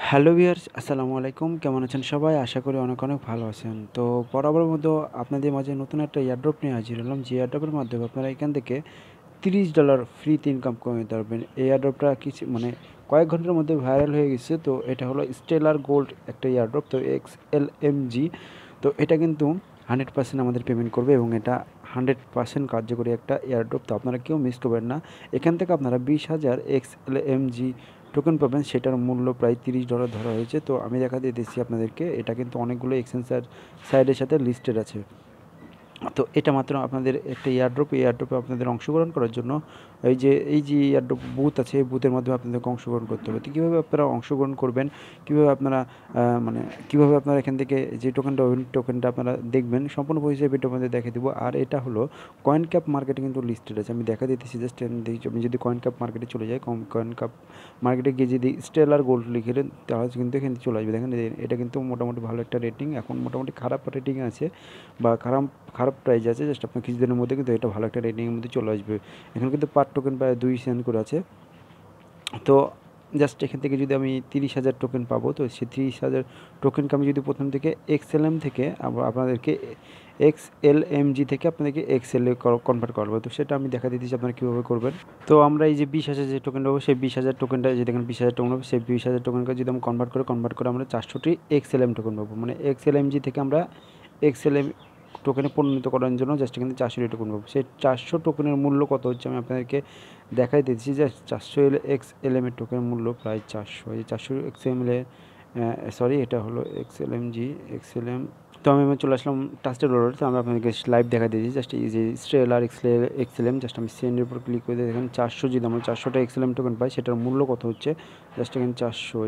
Hello viewers, আসসালামু আলাইকুম। কেমন আছেন সবাই? আশা করি অনেক ভালো আছেন। তো বরাবরের মতো আপনাদের মাঝে নতুন একটা এয়ারড্রপ নিয়ে হাজির হলাম। যে এয়ারড্রপের মাধ্যমে আপনারা এখান থেকে $30 ফ্রিতে ইনকাম করে নিতে পারবেন। এই এয়ারড্রপটা কিছু কয়েক ঘন্টার মধ্যে ভাইরাল হয়ে গেছে। তো এটা হলো স্টেলার গোল্ড একটা এয়ারড্রপ, তো XLMG। তো এটা কিন্তু 100% আমাদের পেমেন্ট করবে এবং এটা 100% কার্যকরী একটা এয়ারড্রপ। তো আপনারা কেউ মিস করবেন না। এখান থেকে আপনারা 20,000 XLMG টোকেন পাবেন। সেটার মূল্য প্রায় $30 ধরা হয়েছে। তো আমি দেখা দিতেছি আপনাদেরকে, এটা কিন্তু অনেকগুলো এক্সচেঞ্জের সাইডের সাথে লিস্টেড আছে। তো এটা মাত্র আপনাদের একটা এয়ারড্রপ। এই এয়ারড্রপে আপনাদের অংশগ্রহণ করার জন্য এই যে এয়ারড্রপ বুথ আছে, এই বুথের মাধ্যমে আপনাদেরকে অংশগ্রহণ করতে হবে। তো কীভাবে আপনারা অংশগ্রহণ করবেন, কীভাবে আপনারা কীভাবে আপনারা এখান থেকে যে টোকেনটা আপনারা দেখবেন, সম্পূর্ণ পরিচয় ভিডিওর মধ্যে দেখে দেবো। আর এটা হলো কয়েন ক্যাপ মার্কেটে কিন্তু লিস্টেড আছে। আমি দেখা দিতেছি জাস্ট আমি যদি কয়েন ক্যাপ মার্কেটে চলে যাই, কয়েন ক্যাপ মার্কেটে গিয়ে যদি স্টেলার গোল্ড লিখে দেন, তাহলে কিন্তু এখানে চলে আসবে। দেখেন এটা কিন্তু মোটামুটি ভালো একটা রেটিং, এখন মোটামুটি খারাপ রেটিং আছে বা খারাপ খারাপ প্রাইস আছে। জাস্ট আপনার কিছুদিনের মধ্যে কিন্তু এটা ভালো একটা রেটিংয়ের মধ্যে চলে আসবে। এখন কিন্তু পার টোকেন প্রায় 2 সেন্ট করে আছে। তো জাস্ট এখান থেকে যদি আমি 30,000 টোকেন পাবো, তো সেই 30,000 টোকেনকে আমি যদি প্রথম থেকে XLM থেকে আপনাদেরকে XLMG থেকে আপনাদেরকে XL এ কনভার্ট করবো। তো সেটা আমি দেখা দিতেছি আপনারা কীভাবে করবেন। তো আমরা এই যে 20,000 যে টোকেন পাবো, সেই 20,000 টোকেনটা যে দেখেন 20,000 টোকেন পাবো, সেই 20,000 টোকেনকে যদি আমি কনভার্ট করে আমরা 400টি XLM টোকেন পাবো। মানে XLMG থেকে আমরা XLM টোকেনে পরিণত করার জন্য জাস্ট এখানে 400 টোকেন পাবো। সেই 400 টোকেনের মূল্য কত হচ্ছে আমি আপনাদেরকে দেখাই দিচ্ছি। যে 400 XLM এর টোকেনের মূল্য প্রায় 400। এই 400 XLM এ এটা হলো XLM। তো আমি চলে আসলাম ট্রাস্টেড ওয়ালেটে। তো আমি আপনাদেরকে লাইভ দেখা দিয়েছি। জাস্ট এই যে স্টেলার XLM, জাস্ট আমি সেন্ডের উপর ক্লিক করে দেখেন 400, যদি আমরা 400টা XLM টোকেন পাই, সেটার মূল্য কত হচ্ছে জাস্ট এখানে 400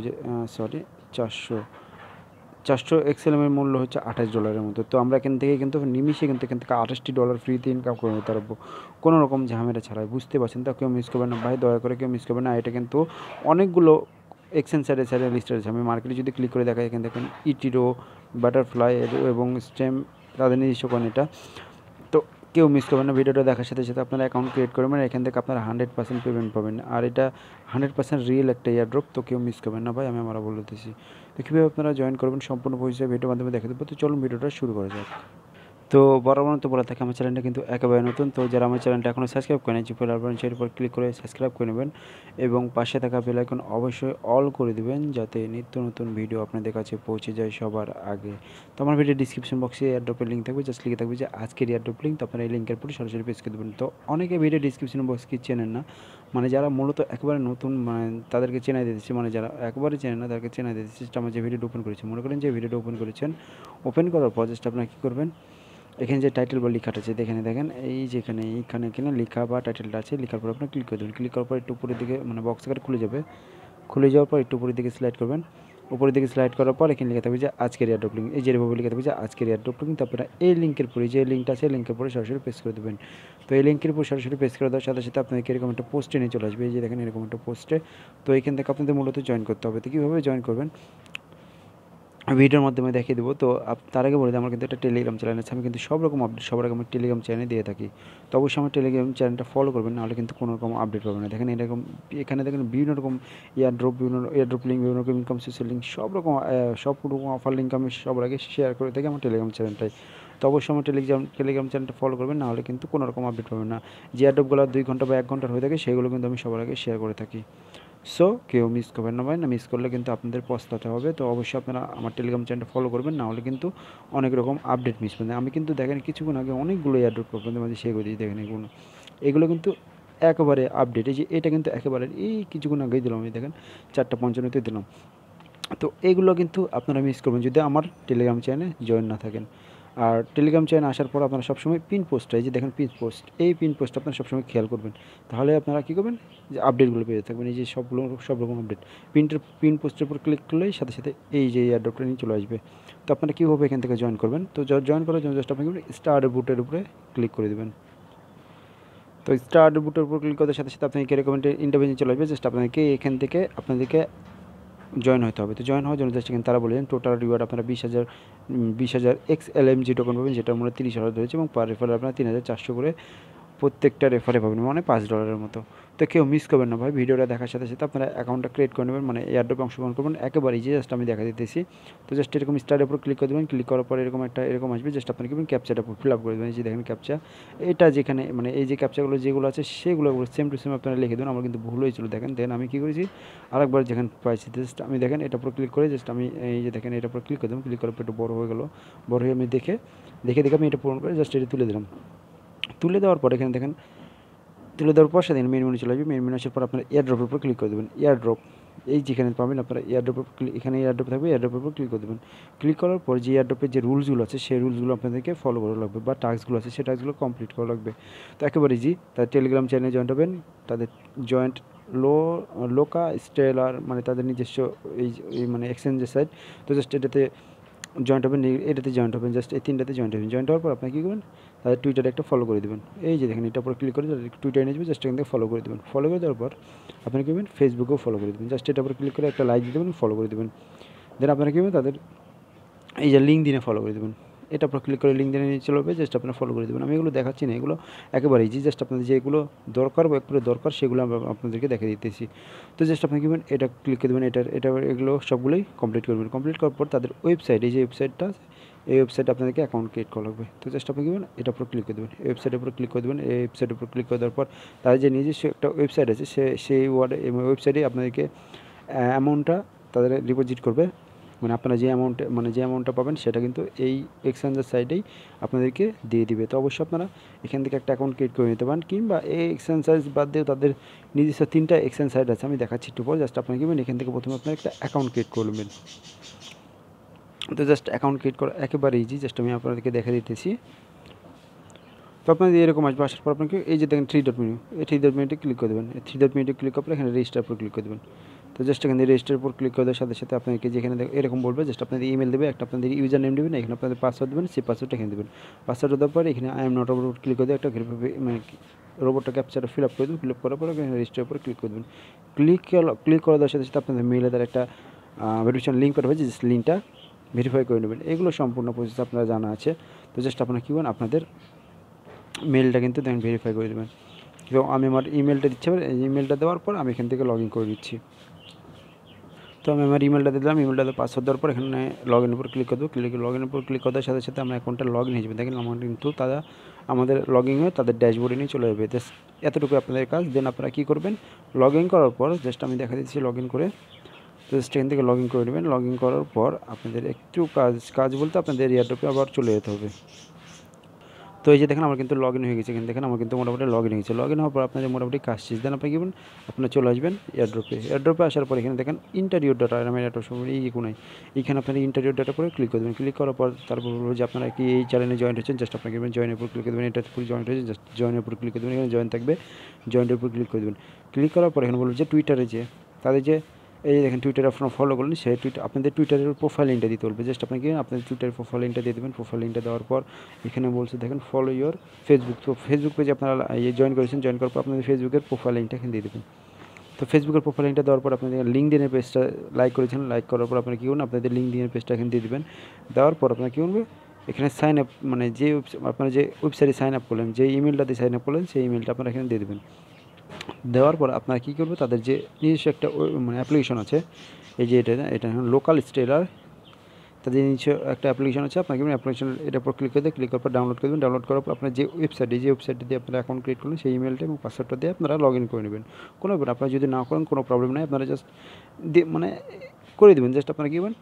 XLM এর মূল্য হচ্ছে $28 মতো। তো আমরা এখান থেকে কিন্তু নিমিষে কিন্তু এখান থেকে $28 ফ্রিতে ইনকাম করে নিতে পারবো, কোনো রকম ঝামেলা ছাড়াই। বুঝতে পারছেন তো? কেউ মিস করবেন না ভাই, দয়া করে কেউ মিস করবেন না। এটা কিন্তু অনেকগুলো এক্সচেঞ্জ সাইডে লিস্টেড আছে। আমি মার্কেটে যদি ক্লিক করে দেখাই, এখানে দেখেন ইটিরো, বাটারফ্লাই এবং স্টেম, তাদের নিজস্ব কয়েন এটা। তো কেউ মিস করবেন না। ভিডিওটা দেখার সাথে সাথে আপনারা অ্যাকাউন্ট ক্রিয়েট করবেন, এখান থেকে আপনারা 100% পেমেন্ট পাবেন। আর এটা 100% রিয়েল একটা এয়ারড্রপ। তো কেউ মিস করবেন না ভাই, আমি আবার বলতেছি। তো কীভাবে আপনারা জয়েন করবেন সম্পূর্ণ পরিচয় ভিডিওর মাধ্যমে দেখে দেবো। তো চলুন ভিডিওটা শুরু করা যাক। তো বরাবর তো বলা থাকে, আমার চ্যানেলটা কিন্তু একেবারে নতুন। তো যারা আমার চ্যানেলটা এখনও সাবস্ক্রাইব করেন, সেই উপর ক্লিক করে সাবস্ক্রাইব করে নেবেন এবং পাশে থাকা বেল আইকন অবশ্যই অল করে দেবেন, যাতে নিত্য নতুন ভিডিও আপনাদের কাছে পৌঁছে যায় সবার আগে। তো আমার ভিডিও ডিসক্রিপশন বক্সে এয়ারড্রপের লিঙ্ক থাকবে, জাস্ট লিখে থাকবে যে আজকের এয়ারড্রপ লিঙ্ক। তো আপনারা এই লিঙ্কের পরে সরাসরি পেজ করে দেবেন। তো অনেকে ভিডিও ডিসক্রিপশন বক্স কি চেনেন না, যারা মূলত একেবারে নতুন, তাদেরকে চেনাই দিতেছি। যারা একবারে চেনেন না তাদেরকে চেনাই দিতেছি। আমার যে ভিডিওটা ওপেন করেছি, মনে করেন যে ভিডিওটা ওপেন করেছেন, ওপেন করার পর জাস্ট আপনারা কী করবেন, এখানে যে টাইটেল বা লেখাটা আছে দেখেন, এই যে এইখানে কিনা লেখা বা টাইটেলটা আছে, লেখার পর আপনার ক্লিক করে দেবেন। ক্লিক করার পর একটু উপরের দিকে বক্স আকারে খুলে যাবে। খুলে যাওয়ার পর একটু উপরের দিকে স্লাইড করবেন। উপরের দিকে স্লাইড করার পর এখানে লেখা থাকবে যে আজকের এয়ারড্রপ লিঙ্ক। এই যে এভাবে লেখা থাকবে যে আজকের এয়ারড্রপ লিঙ্ক। তারপরে এই লিঙ্কের পরে যে লিঙ্কটা আছে, লিঙ্কের পরে সরাসরি পেস্ট করে দেবেন। তো এই লিঙ্কের উপর সরাসরি পেস্ট করে দেওয়ার সাথে সাথে আপনাদেরকে এরকম একটা পোস্টে নিয়ে চলে আসবে। এই যে দেখেন এরকম একটা পোস্টে। তো এইখান থেকে আপনাদের মূলত জয়েন করতে হবে। তো কীভাবে জয়েন করবেন ভিডিওর মাধ্যমে দেখিয়ে দেবো। তো তার আগে বলে দিই, আমার কিন্তু একটা টেলিগ্রাম চ্যানেল আছে। আমি কিন্তু সব রকম আপডেট সবার আগে আমার টেলিগ্রাম চ্যানেলে দিয়ে থাকি। তো অবশ্যই আমার টেলিগ্রাম চ্যানেলটা ফলো করবেন, নাহলে কিন্তু কোনো রকম আপডেট পাবেন না। দেখেন এখানে দেখেন বিভিন্ন রকম এয়ারড্রপ লিঙ্ক, বিভিন্ন রকম ইনকাম সোর্সের লিঙ্ক, সব রকম অফার লিঙ্ক আমি সবার আগে শেয়ার করে থাকি আমার টেলিগ্রাম চ্যানেলটাই। তো অবশ্যই আমার টেলিগ্রাম চ্যানেলটা ফলো করবেন, নাহলে কিন্তু কোনো রকম আপডেট পাবেন না। যে এয়ারড্রপগুলো 2 ঘন্টা বা 1 ঘন্টার হয়ে থাকে, সেগুলো কিন্তু আমি সবার আগে শেয়ার করে থাকি। সো কেউ মিস করবেন না ভাই, মিস করলে কিন্তু আপনাদের পস্তাতে হবে। তো অবশ্যই আপনারা আমার টেলিগ্রাম চ্যানেলটা ফলো করবেন, না হলে কিন্তু অনেক রকম আপডেট মিস করবেন। আমি কিন্তু দেখেন কিছুক্ষণ আগে অনেকগুলো এয়ারড্রপ আপনাদের মাঝে শেয়ার করে দিয়েছি। দেখেন এগুলো কিন্তু একেবারে আপডেট। এই যে এটা কিন্তু একেবারে এই কিছুক্ষণ আগেই দিলাম, আমি দেখেন 4:55 দিলাম। তো এইগুলো কিন্তু আপনারা মিস করবেন যদি আমার টেলিগ্রাম চ্যানেলে জয়েন না থাকেন। আর টেলিগ্রাম চ্যানেল আসার পর আপনারা সবসময় পিন পোস্টটা, এই যে দেখেন পিন পোস্ট আপনারা সবসময় খেয়াল করবেন। তাহলে আপনারা কী করবেন, যে আপডেটগুলো পেয়ে থাকবেন। এই যে সব রকম আপডেট পিন পোস্টের উপর ক্লিক করলেই সাথে সাথে এই যে এয়ারড্রপটা নিয়ে চলে আসবে। তো আপনারা কীভাবে এখান থেকে জয়েন করবেন, তো জয়েন করার জন্য জাস্ট আপনাকে স্টার বুটের উপরে ক্লিক করে দেবেন। তো স্টার বুটের উপর ক্লিক করার সাথে সাথে আপনাকে রেকমেন্ডেড ইন্টারভিউ চলে আসবে। জাস্ট আপনাদেরকে আপনাদেরকে জয়েন হতে হবে। তো জয়েন হওয়ার জন্য জাস্ট এখানে তারা বলেছেন টোটাল রিওয়ার্ড আপনারা 20,000 XLMG টোকেন পাবেন, যেটার মূল্য 30,000 রয়েছে এবং পার রেফারে আপনারা 3,400 করে প্রত্যেকটা রেফারে পাবেন মানে $5 মতো। তো কেউ মিস করবেন না ভাই, ভিডিওটা দেখার সাথে সাথে আপনারা অ্যাকাউন্টটা ক্রিয়েট করে নেবেন, মানে এয়ারড্রপে অংশগ্রহণ করবেন একেবারে ইজি। জাস্ট আমি দেখা দিতেছি। তো জাস্ট এরকম স্টারের উপর ক্লিক করে দেবেন, ক্লিক করার পর এরকম আসবে। জাস্ট আপনি কি ক্যাপচাটা ফিল আপ করে দেবেন। এই যে দেখেন ক্যাপচা, এটা যেখানে মানে এই যে ক্যাপচাগুলো যেগুলো আছে সেগুলো সেম টু সেম আপনারা লিখে দেবেন। আমার কিন্তু ভুল হয়েছিল দেখেন। দেন আমি কী করেছি, আরেকবার যেখানে পাইছি জাস্ট আমি দেখেন এটার উপর ক্লিক করে জাস্ট আমি এই যে দেখেন এটার উপর ক্লিক করে দেবেন। ক্লিক করার পর একটু বড় হয়ে গেল, বড় হয়ে আমি দেখে আমি এটা পূরণ করে জাস্ট এটা তুলে দিলাম। তুলে দেওয়ার পর এখানে দেখেন, তুলে দেওয়ার পর সেদিন মেন মেনু চলে আসবে। মেন মেনু আসার পর আপনার এয়ারড্রপের উপর ক্লিক করে দেবেন। এয়ারড্রপ এই যেখানে পাবেন আপনারা এয়ারড্রপের এখানে এয়ারড্রপ থাকবে, এয়ারড্রপের উপর ক্লিক করে দেবেন। ক্লিক করার পর যে এয়ারড্রপের যে রুলসগুলো আছে সেই রুলসগুলো আপনাদেরকে ফলো করা লাগবে, বা টাস্কগুলো আছে সেই টাস্কগুলো কমপ্লিট করা লাগবে। তো একেবারে ইজি। তার টেলিগ্রাম চ্যানেলে জয়েন্ট হবেন, তাদের জয়েন্ট লোকাস্টেলার মানে তাদের নিজস্ব এই মানে এক্সচেঞ্জের সাইট। তো জাস্ট এটাতে জয়েন্ট হবেন, এটাতে জয়েন্ট হবেন, জাস্ট এই তিনটাতে জয়েন্ট হবেন। জয়েন্ট হওয়ার পর আপনি কী করবেন, তাদের টুইটারে একটা ফলো করে দেবেন। এই যে দেখেন এটার উপর ক্লিক করে টুইটারে নিয়ে যাবে, জাস্ট এখান থেকে ফলো করে দেবেন। ফলো করে দেওয়ার পর আপনি কী করবেন, ফেসবুকেও ফলো করে দেবেন। জাস্ট এটার উপর ক্লিক করে একটা লাইক দিয়ে দেবেন, ফলো করে দেবেন। দেন আপনারা কী করবেন, তাদের এই যে লিঙ্ক দিনে ফলো করে দেবেন। এটার উপর ক্লিক করে লিঙ্ক দিনে নিয়ে চলে যাবে, জাস্ট আপনারা ফলো করে দেবেন। আমি এগুলো দেখাচ্ছি না, এগুলো একেবারে ইজি। জাস্ট আপনাদের যেগুলো দরকার বা একবারে দরকার সেগুলো আমরা আপনাদেরকে দেখে দিতেছি। তো জাস্ট আপনি কী করবেন, এটা ক্লিক করে দেবেন। এটা এগুলো সবগুলোই কমপ্লিট করবেন। কমপ্লিট করার পর তাদের ওয়েবসাইট, এই যে ওয়েবসাইটটা, এই ওয়েবসাইটে আপনাদেরকে অ্যাকাউন্ট ক্রিয়েট করা লাগবে। তো জাস্ট আপনি কী করবেন, এটার উপর ক্লিক করে দেবেন, এই ওয়েবসাইটের উপর ক্লিক করে দেবেন। এই ওয়েবসাইটের উপর ক্লিক করে দেওয়ার পর তাদের যে নিজস্ব একটা ওয়েবসাইট আছে সেই ওয়েবসাইটে আপনাদেরকে অ্যামাউন্টটা তাদের ডিপোজিট করবে। মানে আপনারা যে অ্যামাউন্টটা পাবেন সেটা কিন্তু এই এক্সচেঞ্জের সাইটেই আপনাদেরকে দিয়ে দিবে। তো অবশ্যই আপনারা এখান থেকে একটা অ্যাকাউন্ট ক্রিয়েট করে নিতে পারেন, কিংবা এই এক্সচেঞ্জ সাইট বাদ দিয়েও তাদের নিজস্ব 3টা এক্সচেঞ্জ সাইট আছে, আমি দেখাচ্ছি একটু পর। জাস্ট আপনারা কি করবেন, এখান থেকে প্রথমে আপনারা একটা অ্যাকাউন্ট ক্রিয়েট করবেন। তো জাস্ট অ্যাকাউন্ট ক্রিয়েট করা একেবারে ইজি। জাস্ট আমি আপনাদেরকে দেখা দিতেছি। তো আপনাদের এরকম আসবে। আসার পর আপনাকে এই যে দেখেন 3 ডট মেনু, এই 3 ডট মেনুতে ক্লিক করে দেবেন। এই 3 ডট মেনুতে ক্লিক করে এখানে রেজিস্টার উপর ক্লিক করে দেবেন। তো জাস্ট এখানে রেজিস্টার উপর ক্লিক করে দেওয়ার সাথে সাথে আপনাকে যেখানে এরকম বলবে, জাস্ট আপনাদের ইমেল দেবে, একটা আপনাদের ইউজার নেম দেবেন, এখানে আপনাদের পাসওয়ার্ড দেবেন, সেই পাসওয়ার্ডটা এখানে দেবেন। পাসওয়ার্ড দেওয়ার পরে এখানে I am not robot click করে দিয়ে একটা মানে রোবটটা ক্যাপচারটা ফিল আপ করে দেবেন। ফিল আপ করার পর এখানে রেজিস্টার উপর ক্লিক করে দেবেন। ক্লিক করে দেওয়ার সাথে সাথে আপনাদের মেইলে তার একটা ভেরিফিকেশন লিঙ্ক পাঠাবে, জাস্ট লিঙ্কটা ভেরিফাই করে নেবেন। এগুলো সম্পূর্ণ প্রসেস আপনারা জানা আছে। তো জাস্ট আপনারা কী করবেন, আপনাদের মেলটা কিন্তু দেখেন ভেরিফাই করে দেবেন। এবং আমি আমার ইমেলটা দিচ্ছি, এই ইমেলটা দেওয়ার পর আমি এখান থেকে লগ ইন করে দিচ্ছি। তো আমি আমার ইমেলটা দিলাম, ইমেলটাতে পাসওয়ার্ড দেওয়ার পর এখানে লগ ইনের উপর ক্লিক করে দেবো। লগ ইনের উপর ক্লিক করার সাথে সাথে আমার অ্যাকাউন্টটা লগ ইন হয়ে যাবে। দেখেন আমার কিন্তু তারা আমাদের লগ ইন হয়ে তাদের ড্যাশবোর্ডে নিয়ে চলে যাবে। জাস্ট এতটুকু আপনাদের কাজ। দেন আপনারা কী করবেন, লগ ইন করার পর জাস্ট আমি দেখা দিচ্ছি লগ ইন করে, জাস্ট এখান থেকে লগ ইন করে নেবেন। লগ ইন করার পর আপনাদের একটু কাজ বলতে আপনাদের এয়ারড্রপে আবার চলে যেতে হবে। তো এই যে দেখেন আমার কিন্তু লগ ইন হয়ে গেছে। এখানে দেখেন আমার কিন্তু মোটামুটি লগ ইন হয়ে গেছে। লগ ইন হওয়ার পর আপনাদের মোটামুটি কাজ শেষ। দেন আপনি কি করবেন, আপনারা চলে আসবেন এয়ারড্রপে আসার পর এখানে দেখেন ইন্টারভিউ ডাটা, আমি একটা সময় এই কোনায় এখানে আপনারা ইন্টারভিউ ডাটা করে ক্লিক করে দেবেন। ক্লিক করার পর তারপর বলবো যে আপনারা কি এই চ্যানেলে জয়েন্ট হচ্ছেন, জাস্ট আপনাকে জয়েনের উপর ক্লিক করে দেবেন। এটার উপর জয়েন্ট হয়েছে, জাস্ট জয়েনের উপর ক্লিক করে দেবেন। এখানে জয়েন থাকবে, জয়েন্টের উপর ক্লিক করে দেবেন। ক্লিক করার পর এখানে বলবো যে টুইটারে যে তাদের যে এই দেখেন টুইটারে আপনারা ফলো করলেন, সেই আপনাদের টুইটারের প্রোফাইল লিঙ্কটা দিতে বলবে। জাস্ট আপনাকে আপনাদের টুইটারের প্রোফাইল লিঙ্কটা দিয়ে দেবেন। প্রোফাইল লিঙ্কটা দেওয়ার পর এখানে বলছে দেখেন ফলো ইয়োর ফেসবুক। তো ফেসবুক পেজে আপনারা জয়েন করেছেন, জয়েন করার পর আপনাদের ফেসবুকের প্রোফাইল লিঙ্কটা এখানে দিয়ে দেবেন। তো ফেসবুকের প্রোফাইল লিঙ্কটা দেওয়ার পর আপনাদের লিঙ্কডিনের পেজটা লাইক করেছেন, লাইক করার পর আপনারা কী করবেন, আপনাদের লিঙ্কডিনের পেজটা এখানে দিয়ে দেবেন। দেওয়ার পর আপনারা কী করবে, এখানে সাইন আপ মানে যে আপনারা যে ওয়েবসাইটে সাইন আপ করলেন, যে ইমেলটা দিয়ে সাইন আপ করলেন, সেই ইমেলটা আপনারা এখানে দিয়ে দেবেন। দেওয়ার পর আপনারা কী করবে, তাদের যে নিজস্ব একটা মানে অ্যাপ্লিকেশন আছে, এই যে এটা লোকালস্টেলার, তাদের নিজস্ব একটা অ্যাপ্লিকেশন আছে। আপনাকে অ্যাপ্লিকেশন এটার উপর ক্লিক করে দিয়ে ক্লিক করার পর ডাউনলোড করে দেবেন। ডাউনলোড করার পর আপনার যে ওয়েবসাইটে দিয়ে আপনারা অ্যাকাউন্ট ক্রিয়েট করলেন, সেই ইমেলটা এবং পাসওয়ার্ডটা দিয়ে আপনারা লগ ইন করে নেবেন। কোনো ব্যাপার, আপনারা যদি না করেন কোনো প্রবলেম নেই, আপনারা জাস্ট মানে করে দেবেন। জাস্ট আপনারা কী করবেন,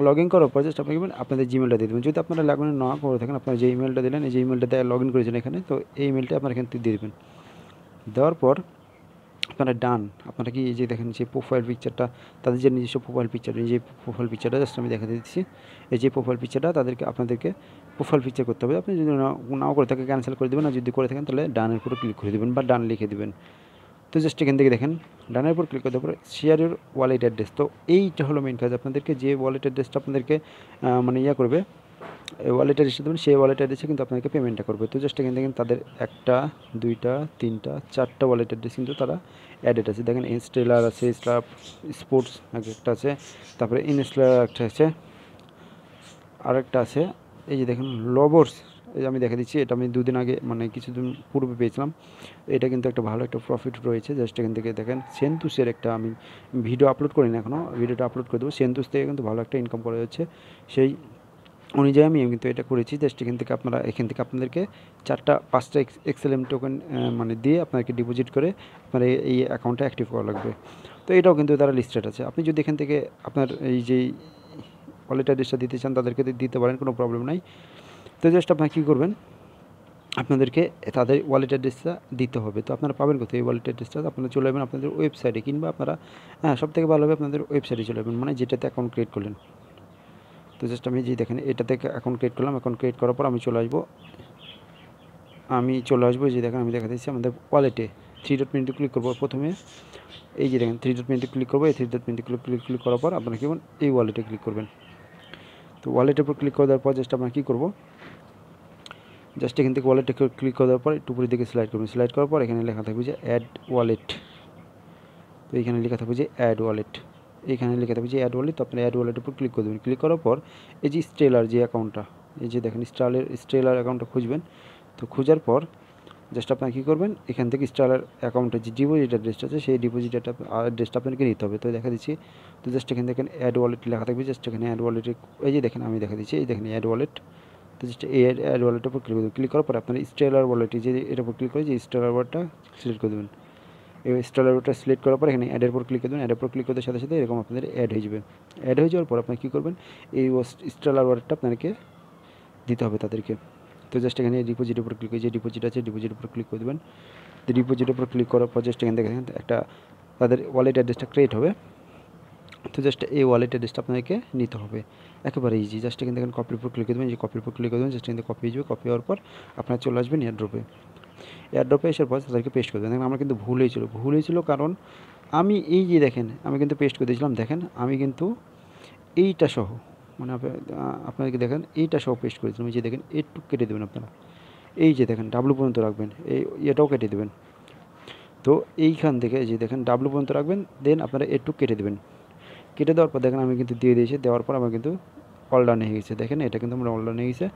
লগ ইন করার পর জাস্ট আপনি কী আপনাদের জিমেলটা দিয়ে দেবেন। যদি আপনারা লগ ইন না করে থাকেন, আপনারা যে ইমেলটা দিলেন, এই যে ইমেলটা দিয়ে লগ ইন করেছেন এখানে, তো এই ইমেলটা আপনারা এখানে দিয়ে দেবেন। দেওয়ার পর আপনারা ডান, আপনারা কি এই যে দেখেন যে প্রোফাইল পিকচারটা, তাদের যে নিজস্ব প্রোফাইল পিকচার, এই যে প্রোফাইল পিকচারটা জাস্ট আমি দেখা দিচ্ছি। এই যে প্রোফাইল পিকচারটা আপনাদেরকে প্রোফাইল পিকচার করতে হবে। আপনি যদি নাও করে থাকেন ক্যান্সেল করে দেবেন, আর যদি করে থাকেন তাহলে ডানের উপরে ক্লিক করে দেবেন বা ডান লিখে দেবেন। তো জাস্ট এখান থেকে দেখেন ডানের উপর ক্লিক করে দেওয়ার পরে শেয়ার ইউর ওয়ালেট অ্যাড্রেস। তো এইটা হলো মেইন কাজ, আপনাদেরকে যে ওয়ালেট অ্যাড্রেসটা আপনাদেরকে মানে করবে, ওয়ালেট অ্যাড্রেসটা দেবেন, সেই ওয়ালেট অ্যাড্রেসে কিন্তু আপনাকে পেমেন্টটা করবে। তো জাস্ট এখান থেকে তাদের 1টা 2টা 3টা 4টা ওয়ালেট অ্যাড্রেস কিন্তু তারা অ্যাডেড আছে। দেখেন ইনস্টেলার আছে, স্পোর্টস একটা আছে, তারপরে ইনস্টেলার একটা আছে, আরেকটা আছে, এই যে দেখেন এই আমি দেখা দিচ্ছি, এটা আমি দুদিন আগে মানে কিছুদিন পূর্বে পেয়েছিলাম। এটা কিন্তু একটা ভালো একটা প্রফিট রয়েছে। জাস্ট এখান থেকে দেখেন সেন্তুসের একটা আমি ভিডিও আপলোড করিনি এখনও, ভিডিওটা আপলোড করে দেবো। সেন্তুস থেকে কিন্তু ভালো একটা ইনকাম করা যাচ্ছে, সেই অনুযায়ী আমি কিন্তু এটা করেছি। জাস্ট এখান থেকে আপনাদেরকে 4-5টা XLM টোকেন মানে দিয়ে আপনাকে ডিপোজিট করে আপনার এই অ্যাকাউন্টটা অ্যাক্টিভ করা লাগবে। তো এটাও কিন্তু তারা লিস্টেড আছে। আপনি যদি এখান থেকে আপনার এই যে ওয়ালেট অ্যাড্রেসটা দিতে চান তাদেরকে দিতে পারেন, কোনো প্রবলেম নাই। তো জাস্ট আপনারা কী করবেন, আপনাদেরকে তাদের ওয়ালেট অ্যাড্রেসটা দিতে হবে। তো আপনারা পাবেন কোথায় এই ওয়ালেট অ্যাড্রেসটা? আপনারা চলে যাবেন আপনাদের ওয়েবসাইটে, কিংবা আপনারা সবথেকে ভালো হবে আপনাদের ওয়েবসাইটে চলে যাবেন, মানে যেটাতে অ্যাকাউন্ট ক্রিয়েট করলেন। তো জাস্ট আমি যে দেখেন এটা থেকে অ্যাকাউন্ট ক্রিয়েট করলাম। অ্যাকাউন্ট ক্রিয়েট করার পর আমি চলে আসবো যে দেখেন আমি দেখা দিচ্ছি আমাদের ওয়ালেটে 3 ডট মেনুতে ক্লিক করবো। প্রথমে এই যে দেখেন 3 ডট মেনুতে ক্লিক করবো। এই 3 ডট মেনুতে ক্লিক করার পর আপনারা কি করবেন, এই ওয়ালেটে ক্লিক করবেন। তো ওয়ালেটের উপর ক্লিক করে দেওয়ার পর জাস্ট আমরা কী করবো, জাস্ট এখান থেকে ওয়ালেটে ক্লিক করে দেওয়ার পর একটু উপরের দিকে স্লাইড করবেন। স্লাইড করার পর এখানে লেখা থাকবে যে অ্যাড ওয়ালেট। তো এখানে লেখা থাকবে যে অ্যাড ওয়ালেট, এখানে লেখা থাকবে যে অ্যাড ওয়ালেট। তো আপনার অ্যাড ওয়ালেটের উপর ক্লিক করে দেবেন। ক্লিক করার পর এই যে স্টেলার যে অ্যাকাউন্টটা, এই যে দেখেন স্টেলার অ্যাকাউন্টটা খুঁজবেন। তো খোঁজার পর জাস্ট আপনারা কী করবেন, এখান থেকে স্টেলার অ্যাকাউন্টের যে ডিপোজিট অ্যাড্রেসটা আছে সেই ডিপোজিট অ্যাড্রেসটা আপনাকে নিতে হবে। তো দেখা দিচ্ছি, তো জাস্ট এখান থেকে অ্যাড ওয়ালেট লেখা থাকবে। জাস্ট এখানে অ্যাড ওয়ালেটে এই যে দেখেন আমি দেখা দিচ্ছি, এই দেখেন অ্যাড ওয়ালেট। তো জাস্ট এই অ্যাড ওয়ালেটের উপর ক্লিক করার পর আপনার স্টেলার ওয়ালেটে যে এটার উপর ক্লিক করে যে স্টেলার ওয়ালেটটা সিলেক্ট করে দেবেন। এই স্টেলার ওয়ালেটটা সিলেক্ট করার পর এখানে অ্যাডের উপর ক্লিক করে দেবেন। অ্যাডের উপর ক্লিক করতে সাথে সাথে এরকম আপনাদের অ্যাড হয়ে যাবে। অ্যাড হয়ে যাওয়ার পর আপনি কী করবেন, এই স্টেলার ওয়ালেটটা আপনাকে দিতে হবে তাদেরকে। তো জাস্ট এখানে ডিপোজিটের উপর ক্লিক করে যে ডিপোজিট আছে ডিপোজিটের উপর ক্লিক করে দেবেন। তো ডিপোজিটের উপর ক্লিক করার পর জাস্ট এখান থেকে একটা তাদের ওয়ালেট অ্যাড্রেসটা ক্রিয়েট হবে। তো জাস্ট এই ওয়ালেট অ্যাড্রেসটা আপনাকে নিতে হবে, একেবারে ইজি। জাস্ট এখান থেকে কপির উপর ক্লিক করে দেবেন। যে কপির উপর ক্লিক করে দেবেন, জাস্ট এখান থেকে কপি হয়ে যাবে। কপি হওয়ার পর আপনারা চলে আসবেন এয়ারড্রপে আসার পর তাদেরকে পেস্ট করে দেবেন। দেখেন আমার কিন্তু ভুল হয়েছিল কারণ আমি এই যে দেখেন আমি কিন্তু পেস্ট করে দিয়েছিলাম। দেখেন আমি কিন্তু এইটা সহ মানে আপনাদেরকে দেখেন এইটা সহ পেস্ট করেছিলাম। এই যে দেখেন একটু কেটে দেবেন আপনারা, এই যে দেখেন ডাব্লু পর্যন্ত রাখবেন, এটাও কেটে দেবেন। তো এইখান থেকে যে দেখেন ডাব্লু পর্যন্ত রাখবেন, দেন আপনারা একটু কেটে দেবেন। কেটে দেওয়ার পর দেখেন আমি কিন্তু দিয়ে দিয়েছি। দেওয়ার পর আমার কিন্তু অল ডান হয়ে গেছে। দেখেন এটা কিন্তু আমার অল ডান হয়ে গেছে।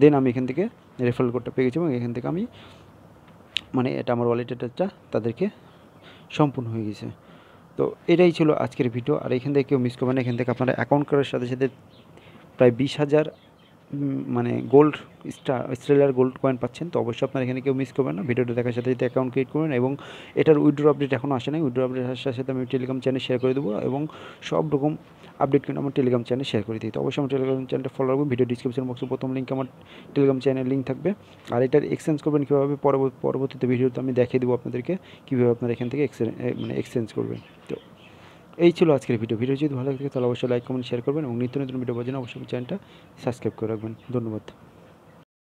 দেন আমি এখান থেকে রেফারেল কোডটা পেয়ে গেছি এবং এখান থেকে আমি মানে এটা আমার ওয়ালেট অ্যাড্রেসটা তাদেরকে সম্পূর্ণ হয়ে গেছে। তো এটাই ছিল আজকের ভিডিও। আর এখান থেকে কেউ মিস করবেন না। এখান থেকে আপনারা অ্যাকাউন্ট করার সাথে সাথে প্রায় 20,000 মানে গোল্ড স্টেলার গোল্ড কয়েন পাচ্ছেন। তো অবশ্যই আপনারা এখানে কেউ মিস করবেন না। ভিডিওটা দেখার সাথে সাথে অ্যাকাউন্ট ক্রিয়েট করবেন এবং এটার উইথড্র আপডেট এখনও আসে নাই। উইথড্র আপডেট আসার সাথে আমি টেলিগ্রাম চ্যানেল শেয়ার করে দেবো এবং সব রকম আপডেট কিন্তু আমার টেলিগ্রাম চ্যানেল শেয়ার করে দিই। তো অবশ্যই আমার টেলিগ্রাম চ্যানেলটা ফলো রাখবেন। ভিডিও ডিসক্রিপশন বক্সে প্রথম লিঙ্ক আমার টেলিগ্রাম চ্যানেল লিঙ্ক থাকবে। আর এটার এক্সচেঞ্জ করবেন কীভাবে পরবর্তীতে ভিডিওতে আমি দেখিয়ে দেবো আপনাদেরকে কীভাবে আপনারা এখান থেকে এক্সচেঞ্জ করবেন। তো এই ছিল আজকের ভিডিও যদি ভালো লাগে তাহলে অবশ্যই লাইক কমেন্ট শেয়ার করবেন এবং নিত্য নতুন ভিডিও পাওয়ার জন্য অবশ্যই চ্যানেলটা সাবস্ক্রাইব করে রাখবেন। ধন্যবাদ।